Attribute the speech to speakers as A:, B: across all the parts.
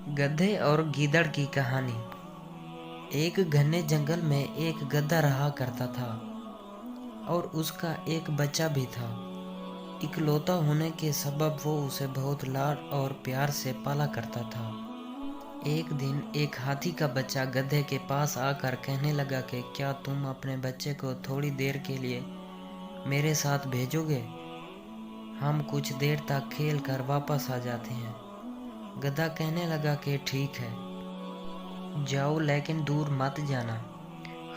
A: गधे और गीदड़ की कहानी। एक घने जंगल में एक गधा रहा करता था और उसका एक बच्चा भी था। इकलौता होने के सबब वो उसे बहुत लाड और प्यार से पाला करता था। एक दिन एक हाथी का बच्चा गधे के पास आकर कहने लगा कि क्या तुम अपने बच्चे को थोड़ी देर के लिए मेरे साथ भेजोगे? हम कुछ देर तक खेल कर वापस आ जाते हैं। गधा कहने लगा कि ठीक है, जाओ, लेकिन दूर मत जाना,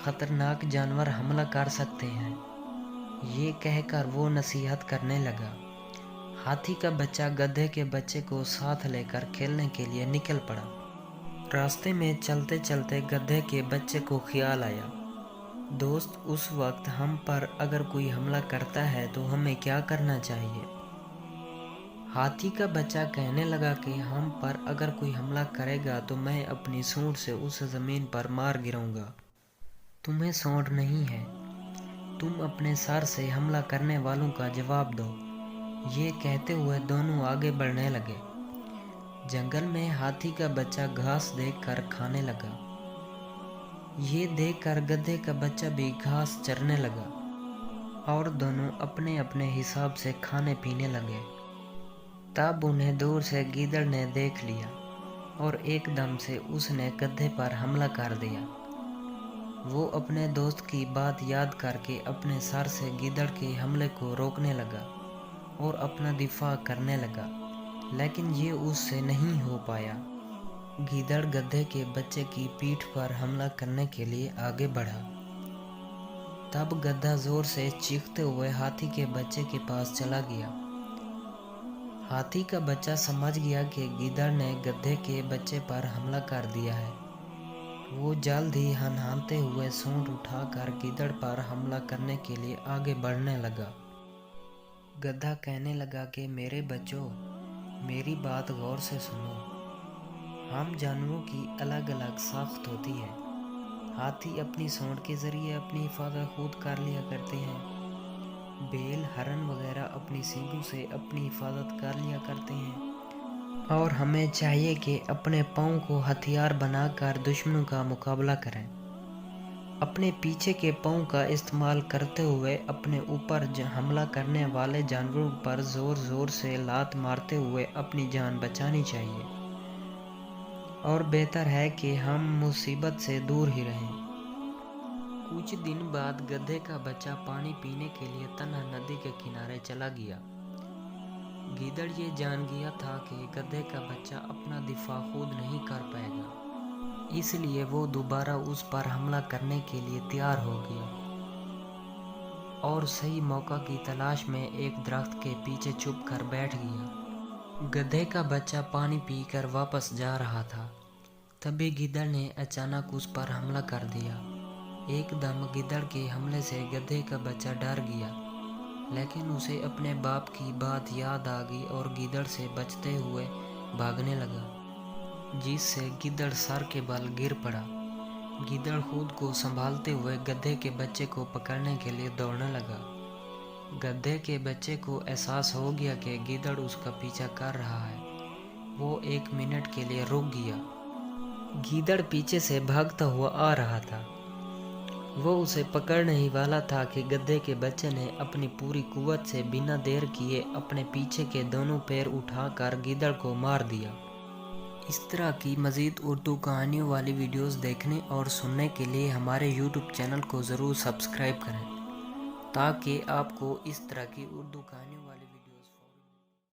A: खतरनाक जानवर हमला कर सकते हैं। ये कहकर वो नसीहत करने लगा। हाथी का बच्चा गधे के बच्चे को साथ लेकर खेलने के लिए निकल पड़ा। रास्ते में चलते चलते गधे के बच्चे को ख्याल आया, दोस्त, उस वक्त हम पर अगर कोई हमला करता है तो हमें क्या करना चाहिए? हाथी का बच्चा कहने लगा कि हम पर अगर कोई हमला करेगा तो मैं अपनी सूंड से उस जमीन पर मार गिराऊंगा। तुम्हें सूंड नहीं है, तुम अपने सर से हमला करने वालों का जवाब दो। ये कहते हुए दोनों आगे बढ़ने लगे। जंगल में हाथी का बच्चा घास देखकर खाने लगा। ये देखकर गधे का बच्चा भी घास चरने लगा और दोनों अपने अपने हिसाब से खाने पीने लगे। तब उन्हें दूर से गीदड़ ने देख लिया और एकदम से उसने गधे पर हमला कर दिया। वो अपने दोस्त की बात याद करके अपने सर से गीदड़ के हमले को रोकने लगा और अपना दिफा करने लगा, लेकिन ये उससे नहीं हो पाया। गीदड़ गधे के बच्चे की पीठ पर हमला करने के लिए आगे बढ़ा। तब गधा जोर से चीखते हुए हाथी के बच्चे के पास चला गया। हाथी का बच्चा समझ गया कि गीदड़ ने गधे के बच्चे पर हमला कर दिया है। वो जल्द ही हनहानते हुए सूंड उठाकर गीदड़ पर हमला करने के लिए आगे बढ़ने लगा। गधा कहने लगा कि मेरे बच्चों, मेरी बात गौर से सुनो। हम जानवरों की अलग अलग साख्त होती है। हाथी अपनी सूंड के जरिए अपनी हिफाजत खुद कर लिया करते हैं। बैल, हरन वगैरह अपनी सींगों से अपनी हिफाजत कर लिया करते हैं। और हमें चाहिए कि अपने पाँव को हथियार बनाकर दुश्मनों का मुकाबला करें। अपने पीछे के पाँव का इस्तेमाल करते हुए अपने ऊपर हमला करने वाले जानवरों पर जोर जोर से लात मारते हुए अपनी जान बचानी चाहिए। और बेहतर है कि हम मुसीबत से दूर ही रहें। कुछ दिन बाद गधे का बच्चा पानी पीने के लिए तन्हा नदी के किनारे चला गया। गीदड़ ये जान गया था कि गधे का बच्चा अपना दिफा खुद नहीं कर पाएगा, इसलिए वो दोबारा उस पर हमला करने के लिए तैयार हो गया और सही मौका की तलाश में एक दरख्त के पीछे छुप कर बैठ गया। गधे का बच्चा पानी पीकर वापस जा रहा था, तभी गीदड़ ने अचानक उस पर हमला कर दिया। एकदम गीदड़ के हमले से गधे का बच्चा डर गया, लेकिन उसे अपने बाप की बात याद आ गई और गीदड़ से बचते हुए भागने लगा, जिससे गीदड़ सर के बल गिर पड़ा। गीदड़ खुद को संभालते हुए गधे के बच्चे को पकड़ने के लिए दौड़ने लगा। गधे के बच्चे को एहसास हो गया कि गीदड़ उसका पीछा कर रहा है। वो 1 मिनट के लिए रुक गया। गीदड़ पीछे से भागता हुआ आ रहा था। वो उसे पकड़ने ही वाला था कि गधे के बच्चे ने अपनी पूरी कुव्वत से बिना देर किए अपने पीछे के दोनों पैर उठाकर गीदड़ को मार दिया। इस तरह की मज़ीद उर्दू कहानियों वाली वीडियोस देखने और सुनने के लिए हमारे YouTube चैनल को ज़रूर सब्सक्राइब करें, ताकि आपको इस तरह की उर्दू कहानियों